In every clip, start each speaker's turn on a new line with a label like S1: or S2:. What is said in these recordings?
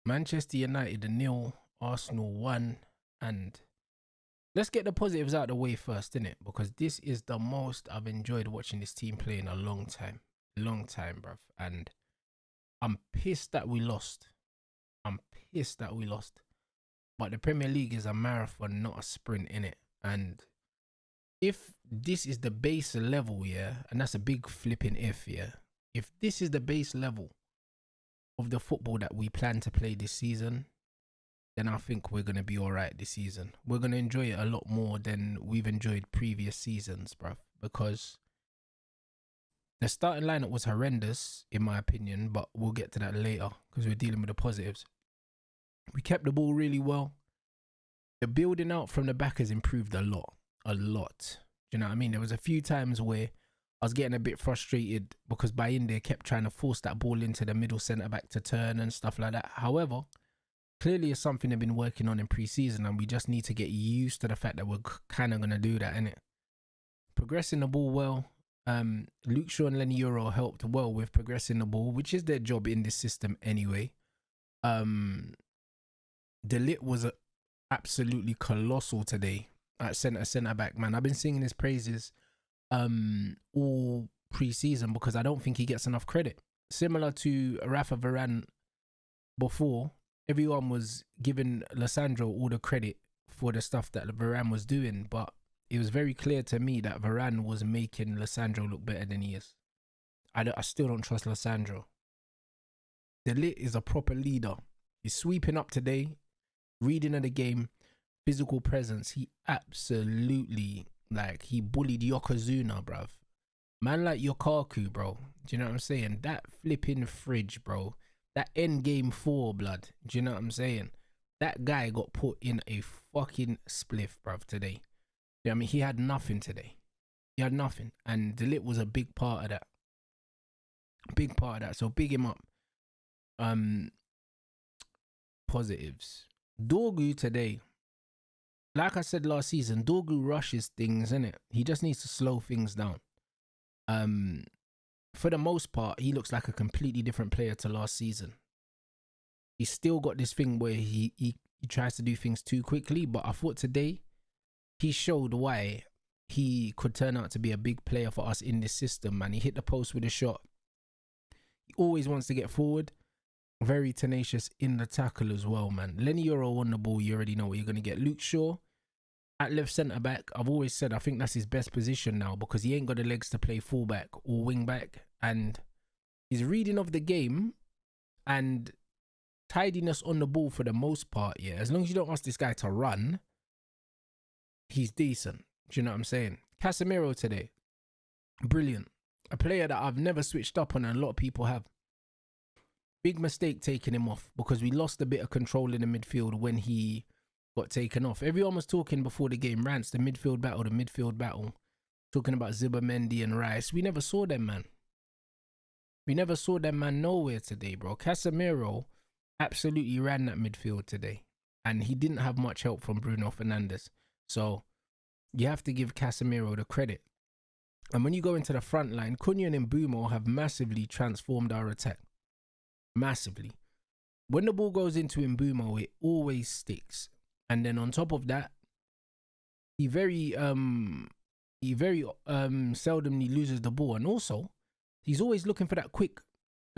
S1: Manchester United a nil, Arsenal 1, and let's get the positives out of the way first, innit? Because this is the most I've enjoyed watching this team play in a long time, bruv. And I'm pissed that we lost. I'm pissed that we lost. But the Premier League is a marathon, not a sprint, innit? And if this is the base level, yeah, and that's a big flipping if, yeah. If this is the base level of the football that we plan to play this season, then I think we're going to be all right this season. We're going to enjoy it a lot more than we've enjoyed previous seasons, bruv. Because the starting lineup was horrendous, in my opinion, but we'll get to that later because we're dealing with the positives. We kept the ball really well. The building out from the back has improved a lot. A lot. Do you know what I mean? There was a few times where I was getting a bit frustrated because Bayinde kept trying to force that ball into the middle centre-back to turn and stuff like that. However, clearly it's something they've been working on in pre-season, and we just need to get used to the fact that we're kind of going to do that, innit? Progressing the ball well. Luke Shaw and Lenny Euro helped well with progressing the ball, which is their job in this system anyway. De Ligt was absolutely colossal today at centre-back, man. I've been singing his praises all pre-season because I don't think he gets enough credit. Similar to Rafa Varane before, everyone was giving Lissandro all the credit for the stuff that Varane was doing, but it was very clear to me that Varane was making Lissandro look better than he is. I still don't trust Lissandro. De Ligt is a proper leader. He's sweeping up today, reading of the game, physical presence. He absolutely, he bullied Yokozuna, bruv. Man like Yokaku, bro. Do you know what I'm saying? That flipping fridge, bro. That end game 4, blood. Do you know what I'm saying? That guy got put in a fucking spliff, bruv, today. Yeah, I mean, he had nothing today. He had nothing. And De Ligt was a big part of that. Big part of that. So big him up. Positives. Dorgu today. Like I said last season, Dorgu rushes things, innit? He just needs to slow things down. For the most part, he looks like a completely different player to last season. He's still got this thing where he tries to do things too quickly, but I thought today he showed why he could turn out to be a big player for us in this system, man. He hit the post with a shot. He always wants to get forward. Very tenacious in the tackle as well, man. Lenny Euro on the ball, you already know what you're going to get. Luke Shaw at left centre-back, I've always said I think that's his best position now because he ain't got the legs to play full-back or wing-back. And his reading of the game and tidiness on the ball for the most part, yeah. As long as you don't ask this guy to run, he's decent. Do you know what I'm saying? Casemiro today, brilliant. A player that I've never switched up on and a lot of people have. Big mistake taking him off because we lost a bit of control in the midfield when he got taken off. Everyone was talking before the game, Rants, the midfield battle, talking about Zubimendi and Rice. We never saw them, man. We never saw them, man, nowhere today, bro. Casemiro absolutely ran that midfield today, and he didn't have much help from Bruno Fernandes. So you have to give Casemiro the credit. And when you go into the front line, Cunha and Mbeumo have massively transformed our attack. Massively. When the ball goes into Mbeumo, it always sticks. And then on top of that, he very seldomly loses the ball. And also, he's always looking for that quick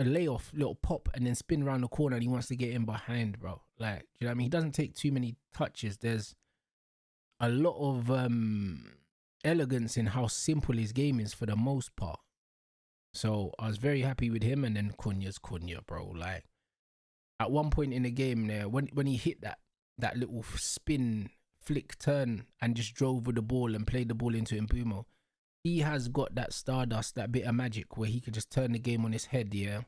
S1: layoff, little pop, and then spin around the corner, and he wants to get in behind, bro. Like, do you know what I mean? He doesn't take too many touches. There's a lot of elegance in how simple his game is for the most part. So I was very happy with him. And then Cunha's Cunha, bro. Like, at one point in the game there, when he hit that little spin, flick, turn, and just drove with the ball and played the ball into Mbeumo, he has got that stardust, that bit of magic where he could just turn the game on his head, yeah,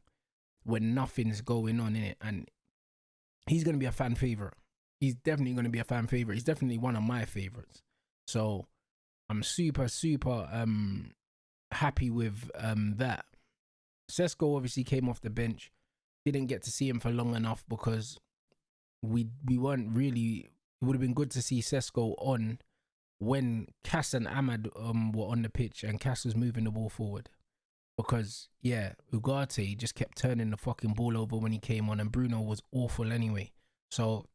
S1: when nothing's going on in it. And he's going to be a fan favourite. He's definitely going to be a fan favourite. He's definitely one of my favourites. So I'm super happy with that. Sesko obviously came off the bench. Didn't get to see him for long enough because we weren't really. It would have been good to see Sesko on when Cass and Ahmad were on the pitch and Cass was moving the ball forward. Because, yeah, Ugarte just kept turning the fucking ball over when he came on, and Bruno was awful anyway. So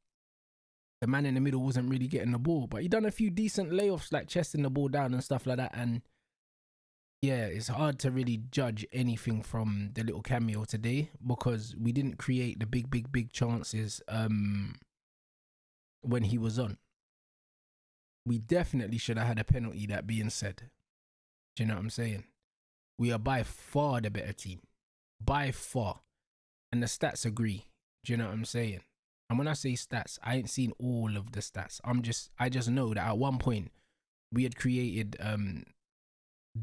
S1: the man in the middle wasn't really getting the ball. But he done a few decent layoffs, like chesting the ball down and stuff like that. And yeah, it's hard to really judge anything from the little cameo today because we didn't create the big chances when he was on. We definitely should have had a penalty, that being said. Do you know what I'm saying? We are by far the better team. By far. And the stats agree. Do you know what I'm saying? And when I say stats, I ain't seen all of the stats. I just know that at one point we had created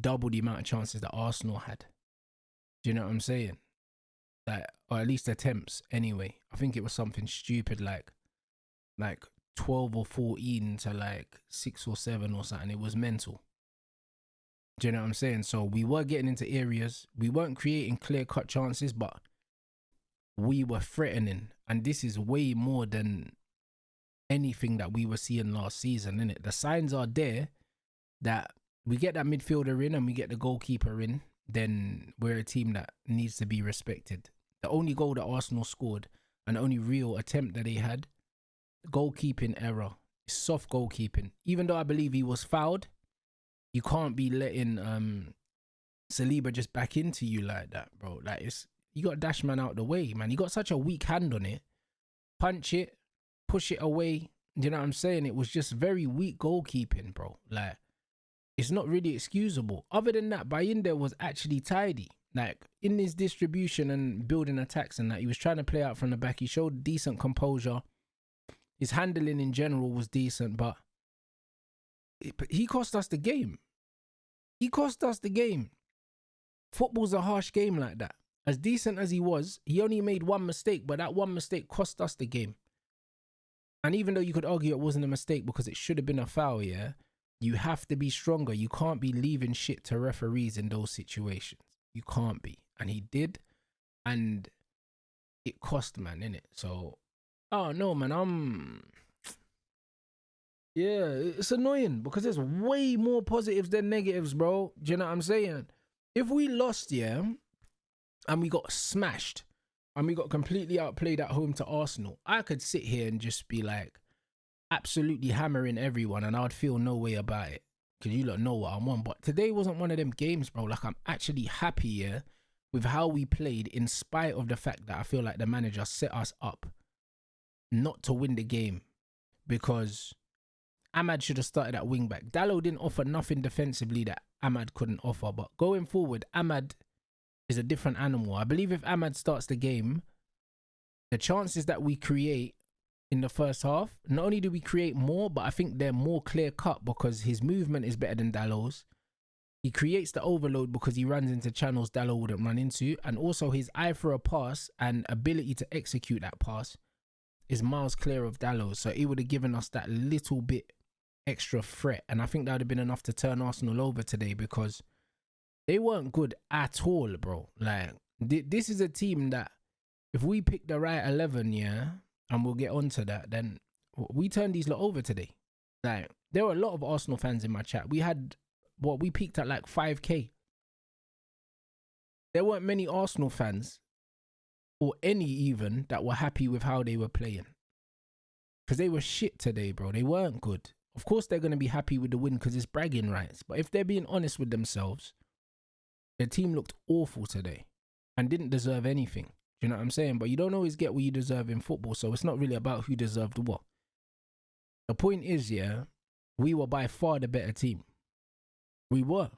S1: double the amount of chances that Arsenal had. Do you know what I'm saying? Like, or at least attempts anyway. I think it was something stupid like 12 or 14 to like 6 or 7 or something. It was mental. Do you know what I'm saying? So we were getting into areas. We weren't creating clear-cut chances, but we were threatening. And this is way more than anything that we were seeing last season, innit? The signs are there that we get that midfielder in and we get the goalkeeper in, then we're a team that needs to be respected. The only goal that Arsenal scored and the only real attempt that they had, goalkeeping error, soft goalkeeping. Even though I believe he was fouled, you can't be letting Saliba just back into you like that, bro. Like, you got dash man out the way, man. You got such a weak hand on it. Punch it, push it away. You know what I'm saying? It was just very weak goalkeeping, bro. Like, it's not really excusable. Other than that, Bayinda was actually tidy. Like, in his distribution and building attacks and that, he was trying to play out from the back. He showed decent composure. His handling in general was decent, but he cost us the game. He cost us the game. Football's a harsh game like that. As decent as he was, he only made one mistake, but that one mistake cost us the game. And even though you could argue it wasn't a mistake because it should have been a foul, yeah, you have to be stronger. You can't be leaving shit to referees in those situations. You can't be. And he did. And it cost, man, innit? So, oh no, man, yeah, it's annoying because there's way more positives than negatives, bro. Do you know what I'm saying? If we lost, yeah, and we got smashed and we got completely outplayed at home to Arsenal, I could sit here and just be like absolutely hammering everyone and I would feel no way about it because you lot know what I'm on. But today wasn't one of them games, bro. Like, I'm actually happy, yeah, with how we played in spite of the fact that I feel like the manager set us up not to win the game because Ahmad should have started at wing back. Dalot didn't offer nothing defensively that Ahmad couldn't offer. But going forward, Ahmad is a different animal. I believe if Ahmad starts the game, the chances that we create in the first half, not only do we create more, but I think they're more clear cut because his movement is better than Dalot's. He creates the overload because he runs into channels Dalot wouldn't run into. And also his eye for a pass and ability to execute that pass is miles clear of Dalot's. So it would have given us that little bit extra threat, and I think that would have been enough to turn Arsenal over today because they weren't good at all, bro. Like, this is a team that if we pick the right 11, yeah, and we'll get onto that, then we turned these lot over today. Like, there were a lot of Arsenal fans in my chat. We peaked at like 5k. There weren't many Arsenal fans or any even that were happy with how they were playing because they were shit today, bro. They weren't good. Of course, they're going to be happy with the win because it's bragging rights. But if they're being honest with themselves, their team looked awful today and didn't deserve anything. Do you know what I'm saying? But you don't always get what you deserve in football. So it's not really about who deserved what. The point is, yeah, we were by far the better team. We were.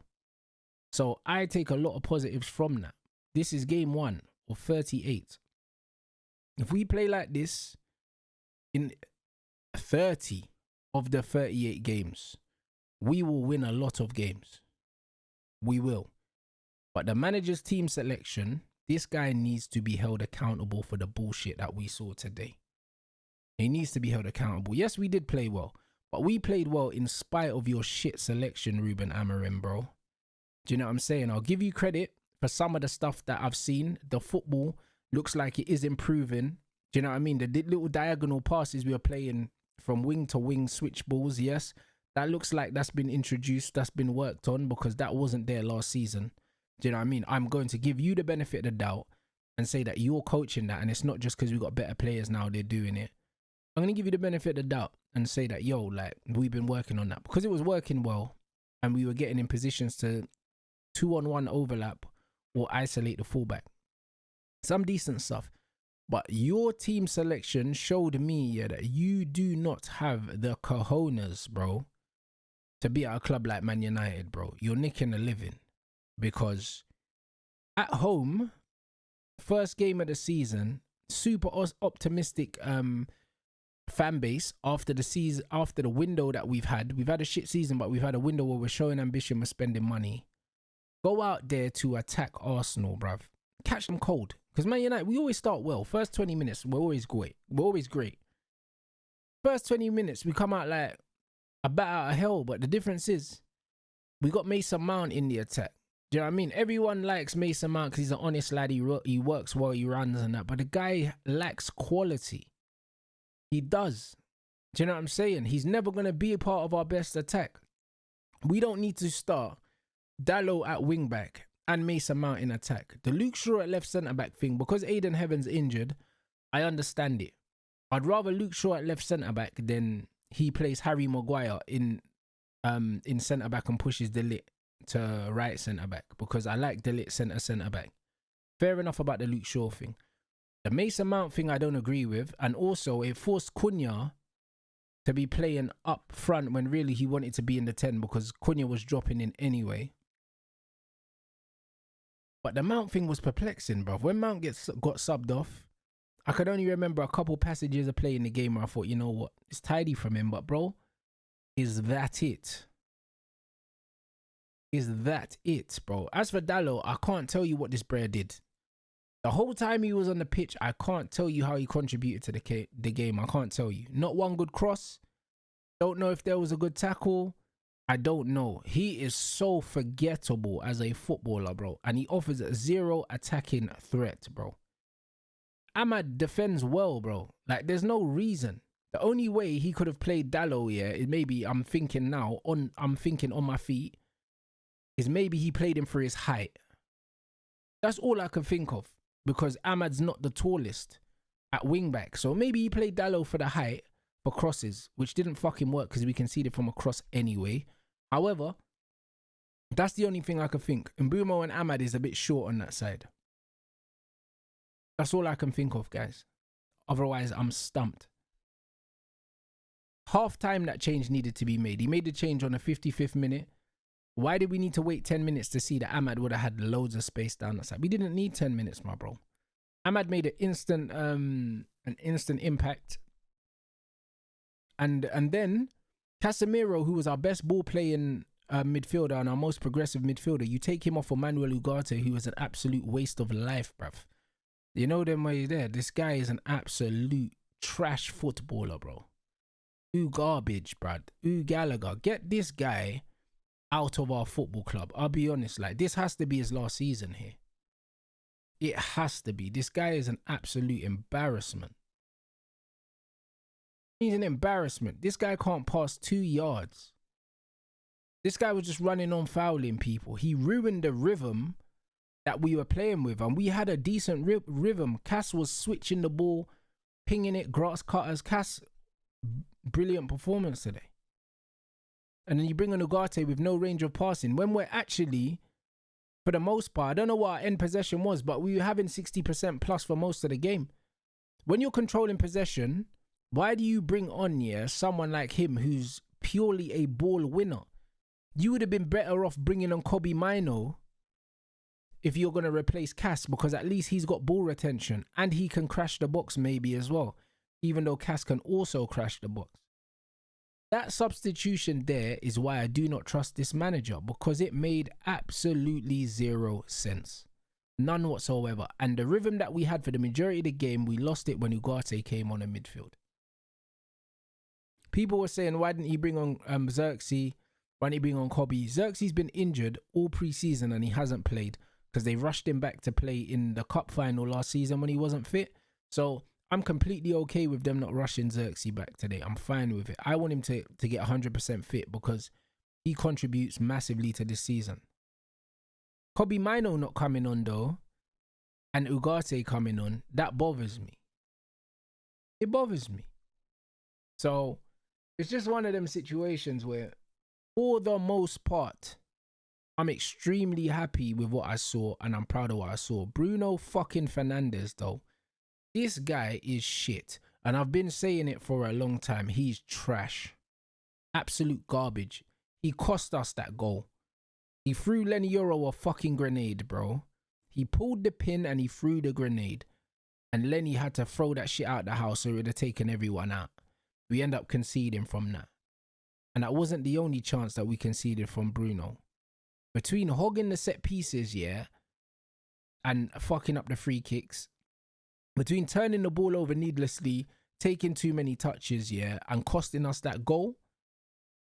S1: So I take a lot of positives from that. This is game 1 of 38. If we play like this in 30 of the 38 games, we will win a lot of games. We will. But the manager's team selection, this guy needs to be held accountable for the bullshit that we saw today. He needs to be held accountable. Yes, we did play well, but we played well in spite of your shit selection, Ruben Amorim, bro. Do you know what I'm saying? I'll give you credit for some of the stuff that I've seen. The football looks like it is improving. Do you know what I mean? The little diagonal passes we were playing from wing to wing switch balls, yes, that looks like that's been introduced, that's been worked on because that wasn't there last season. Do you know what I mean? I'm going to give you the benefit of the doubt and say that you're coaching that, and it's not just because we've got better players now, they're doing it. I'm going to give you the benefit of the doubt and say that, yo, like, we've been working on that. Because it was working well, and we were getting in positions to 2-on-1 overlap or isolate the fullback. Some decent stuff. But your team selection showed me that you do not have the cojones, bro, to be at a club like Man United, bro. You're nicking a living. Because at home, first game of the season, super optimistic fan base after the season, after the window that we've had. We've had a shit season, but we've had a window where we're showing ambition, we're spending money. Go out there to attack Arsenal, bruv. Catch them cold. Because Man United, we always start well. First 20 minutes, we're always great. We're always great. First 20 minutes, we come out like a bat out of hell. But the difference is, we got Mason Mount in the attack. Do you know what I mean? Everyone likes Mason Mount because he's an honest lad. He works well, he runs and that. But the guy lacks quality. He does. Do you know what I'm saying? He's never going to be a part of our best attack. We don't need to start Dalot at wing back and Mason Mount in attack. The Luke Shaw at left centre back thing, because Aiden Heaven's injured, I understand it. I'd rather Luke Shaw at left centre back than he plays Harry Maguire in centre back and pushes De Ligt to right centre back, because I like De Ligt centre back. Fair enough about the Luke Shaw thing. The Mason Mount thing I don't agree with, and also it forced Cunha to be playing up front when really he wanted to be in the 10 because Cunha was dropping in anyway. But the Mount thing was perplexing, bro. When Mount got subbed off, I could only remember a couple passages of play in the game where I thought, you know what, it's tidy from him, but bro, is that it? Is that it, bro? As for Dalot, I can't tell you what this brer did. The whole time he was on the pitch, I can't tell you how he contributed to the game. I can't tell you. Not one good cross. Don't know if there was a good tackle. I don't know. He is so forgettable as a footballer, bro. And he offers zero attacking threat, bro. Ahmad defends well, bro. Like, there's no reason. The only way he could have played Dalot, yeah, is maybe, I'm thinking on my feet, is maybe he played him for his height. That's all I can think of. Because Ahmad's not the tallest at wing back. So maybe he played Dalot for the height for crosses, which didn't fucking work because we conceded from a cross anyway. However, that's the only thing I can think. Mbumo and Ahmad is a bit short on that side. That's all I can think of, guys. Otherwise, I'm stumped. Half time that change needed to be made. He made the change on the 55th minute. Why did we need to wait 10 minutes to see that Ahmad would have had loads of space down the side? We didn't need 10 minutes, my bro. Ahmad made an instant impact. And then Casemiro, who was our best ball playing midfielder and our most progressive midfielder, you take him off for Manuel Ugarte, who was an absolute waste of life, bruv. You know them way there. This guy is an absolute trash footballer, bro. Ooh, garbage, bruv. Ooh, Gallagher. Get this guy out of our football club. I'll be honest, like, this has to be his last season here. It has to be. This guy is an absolute embarrassment. He's an embarrassment. This guy can't pass 2 yards. This guy was just running on fouling people. He ruined the rhythm that we were playing with, and we had a decent rhythm. Cass was switching the ball, pinging it, grass cutters. Cass, brilliant performance today. And then you bring on Ugarte with no range of passing. When we're actually, for the most part, I don't know what our end possession was, but we were having 60% plus for most of the game. When you're controlling possession, why do you bring on someone like him who's purely a ball winner? You would have been better off bringing on Kobe Mino if you're going to replace Cass, because at least he's got ball retention and he can crash the box maybe as well, even though Cass can also crash the box. That substitution there is why I do not trust this manager, because it made absolutely zero sense. None whatsoever. And the rhythm that we had for the majority of the game, we lost it when Ugarte came on in midfield. People were saying, why didn't he bring on Xerxes? Why didn't he bring on Kobe? Xerxes been injured all pre-season and he hasn't played because they rushed him back to play in the cup final last season when he wasn't fit. So I'm completely okay with them not rushing Xerxes back today. I'm fine with it. I want him to get 100% fit because he contributes massively to this season. Kobe Mino not coming on though, and Ugarte coming on, that bothers me. It bothers me. So it's just one of them situations where, for the most part, I'm extremely happy with what I saw and I'm proud of what I saw. Bruno fucking Fernandes though, this guy is shit. And I've been saying it for a long time. He's trash. Absolute garbage. He cost us that goal. He threw Lenny Euro a fucking grenade, bro. He pulled the pin and he threw the grenade. And Lenny had to throw that shit out the house, so it would have taken everyone out. We end up conceding from that. And that wasn't the only chance that we conceded from Bruno. Between hogging the set pieces, yeah, and fucking up the free kicks, between turning the ball over needlessly, taking too many touches, yeah, and costing us that goal,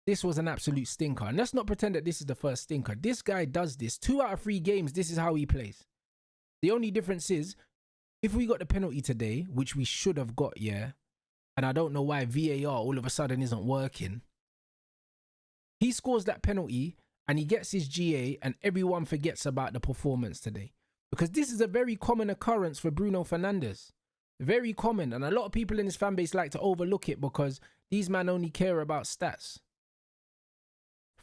S1: this was an absolute stinker. And let's not pretend that this is the first stinker. This guy does this. 2 out of 3 games, this is how he plays. The only difference is, if we got the penalty today, which we should have got, yeah, and I don't know why VAR all of a sudden isn't working, he scores that penalty and he gets his GA and everyone forgets about the performance today. Because this is a very common occurrence for Bruno Fernandes. Very common. And a lot of people in his fan base like to overlook it because these men only care about stats.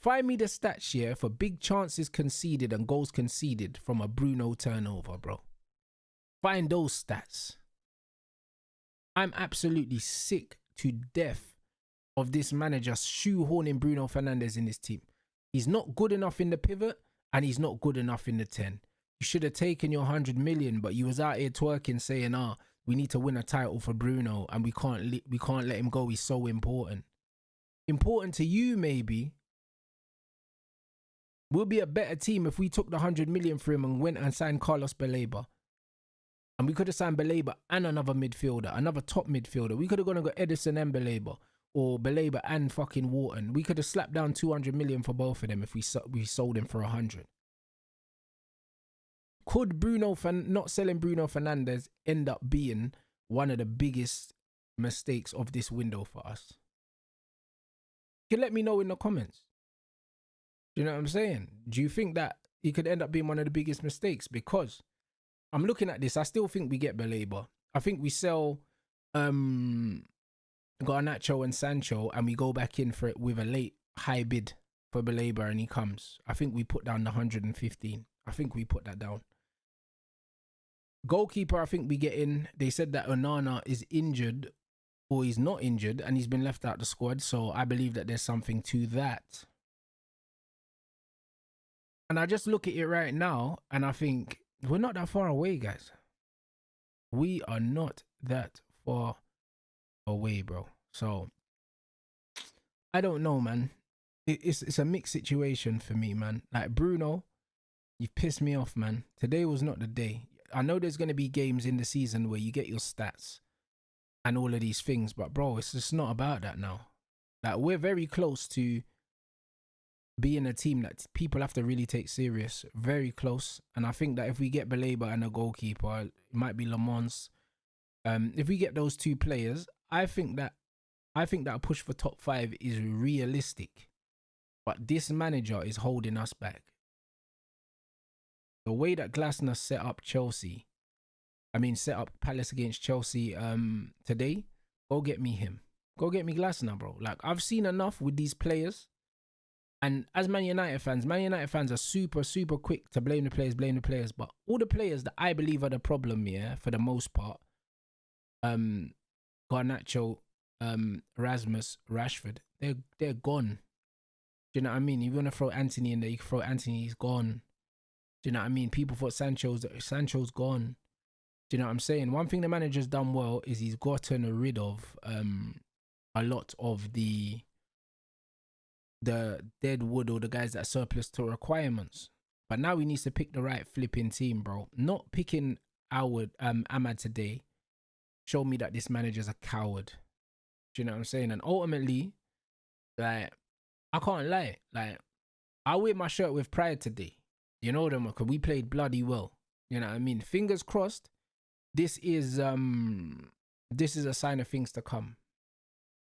S1: Find me the stats here for big chances conceded and goals conceded from a Bruno turnover, bro. Find those stats. I'm absolutely sick to death of this manager shoehorning Bruno Fernandes in this team. He's not good enough in the pivot and he's not good enough in the 10. You should have taken your 100 million, but you was out here twerking saying, we need to win a title for Bruno and we can't let him go. He's so important. Important to you, maybe. We'll be a better team if we took the 100 million for him and went and signed Carlos Baleba. And we could have signed Baleba and another midfielder, another top midfielder. We could have gone and got Edison and Baleba, or Baleba and fucking Wharton. We could have slapped down 200 million for both of them if we sold him for 100. Could not selling Bruno Fernandes end up being one of the biggest mistakes of this window for us? You can let me know in the comments. Do you know what I'm saying? Do you think that it could end up being one of the biggest mistakes? Because I'm looking at this, I still think we get Baleba. I think we sell Garnacho and Sancho and we go back in for it with a late high bid for Baleba and he comes. I think we put down the 115. I think we put that down. Goalkeeper, I think we get in. They said that Onana is injured or he's not injured and he's been left out the squad. So I believe that there's something to that. And I just look at it right now and I think we're not that far away, guys. We are not that far away, bro. So I don't know, man. It's a mixed situation for me, man. Like Bruno, you've pissed me off, man. Today was not the day. I know there's going to be games in the season where you get your stats and all of these things, but bro, it's just not about that now. Like we're very close to being a team that people have to really take serious. Very close. And I think that if we get Baleba and a goalkeeper, it might be Le Mans. If we get those 2 players, I think that a push for top 5 is realistic. But this manager is holding us back. The way that Glasner set up Palace against Chelsea today, go get me him. Go get me Glasner, bro. Like, I've seen enough with these players. And as Man United fans are super, super quick to blame the players. But all the players that I believe are the problem, yeah, for the most part, Garnacho, Rasmus, Rashford, they're gone. Do you know what I mean? You want to throw Anthony in there, you can throw Anthony, he's gone. Do you know what I mean? People thought Sancho's gone. Do you know what I'm saying? One thing the manager's done well is he's gotten rid of a lot of the dead wood or the guys that are surplus to requirements. But now he needs to pick the right flipping team, bro. Not picking Ahmad today showed me that this manager's a coward. Do you know what I'm saying? And ultimately, like, I can't lie. Like, I wear my shirt with pride today. You know them, because we played bloody well. You know what I mean? Fingers crossed. This is a sign of things to come.